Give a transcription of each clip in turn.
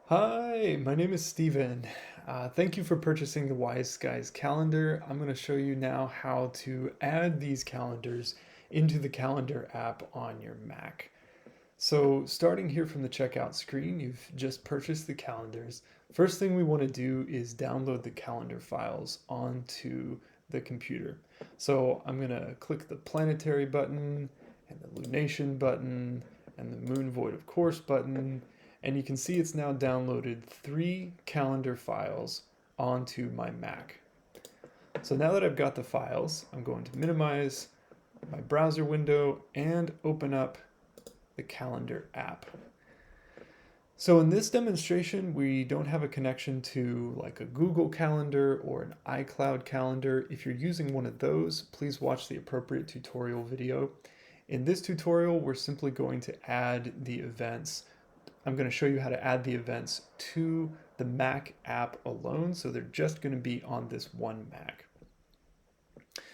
Hi, my name is Steven. Thank you for purchasing the Wise Skies calendar. I'm going to show you now how to add these calendars into the calendar app on your Mac. So starting here from the checkout screen, you've just purchased the calendars. First thing we want to do is download the calendar files onto the computer. So I'm going to click the planetary button and the lunation button and the moon void of course button, and you can see it's now downloaded 3 calendar files onto my Mac. So now that I've got the files, I'm going to minimize my browser window and open up the calendar app. So in this demonstration, we don't have a connection to like a Google Calendar or an iCloud calendar. If you're using one of those, please watch the appropriate tutorial video. In this tutorial, we're simply going to add the events. I'm going to show you how to add the events to the Mac app alone, so they're just going to be on this one Mac.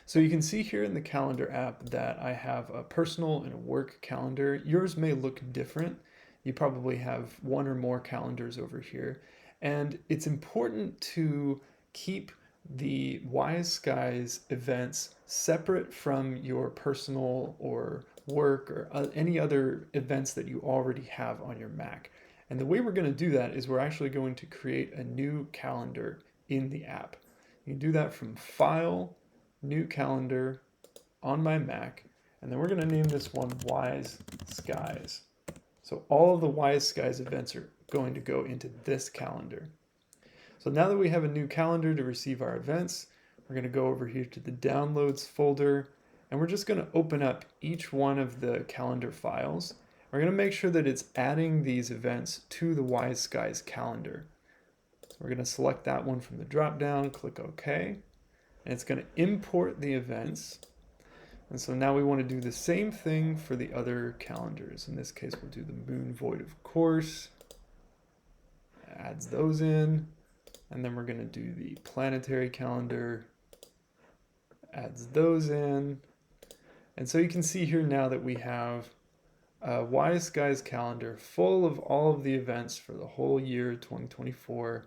So you can see here in the calendar app that I have a personal and a work calendar. Yours may look different. You probably have one or more calendars over here. And it's important to keep the Wise Skies events separate from your personal or work or any other events that you already have on your Mac. And the way we're going to do that is we're actually going to create a new calendar in the app. You can do that from File, New Calendar on my Mac, and then we're going to name this one Wise Skies. So all of the Wise Skies events are going to go into this calendar. So now that we have a new calendar to receive our events, we're going to go over here to the Downloads folder, and we're just going to open up each one of the calendar files. We're going to make sure that it's adding these events to the Wise Skies calendar. So we're going to select that one from the drop-down, click OK, and it's going to import the events. And so now we want to do the same thing for the other calendars. In this case, we'll do the moon void of course, adds those in, and then we're going to do the planetary calendar, adds those in. And so you can see here now that we have a Wise Skies calendar full of all of the events for the whole year 2024.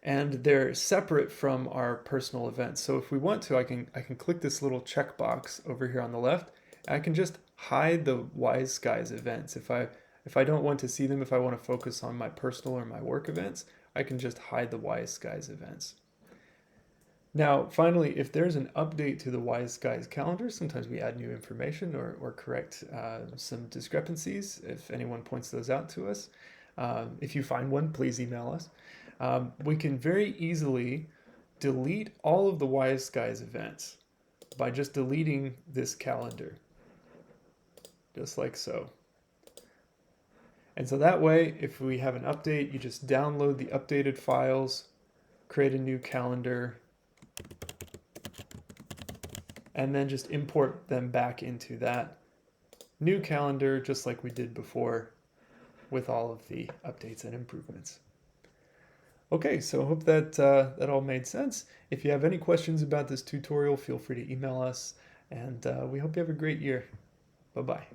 And they're separate from our personal events. So if we want to, I can click this little checkbox over here on the left. I can just hide the Wise Skies events. If I don't want to see them, if I want to focus on my personal or my work events, I can just hide the Wise Skies events. Now, finally, if there's an update to the Wise Skies calendar, sometimes we add new information or correct some discrepancies if anyone points those out to us. If you find one, please email us. We can very easily delete all of the Wise Skies events by just deleting this calendar, just like so. And so that way, if we have an update, you just download the updated files, create a new calendar, and then just import them back into that new calendar, just like we did before with all of the updates and improvements. Okay, so I hope that that all made sense. If you have any questions about this tutorial, feel free to email us, and we hope you have a great year. Bye-bye.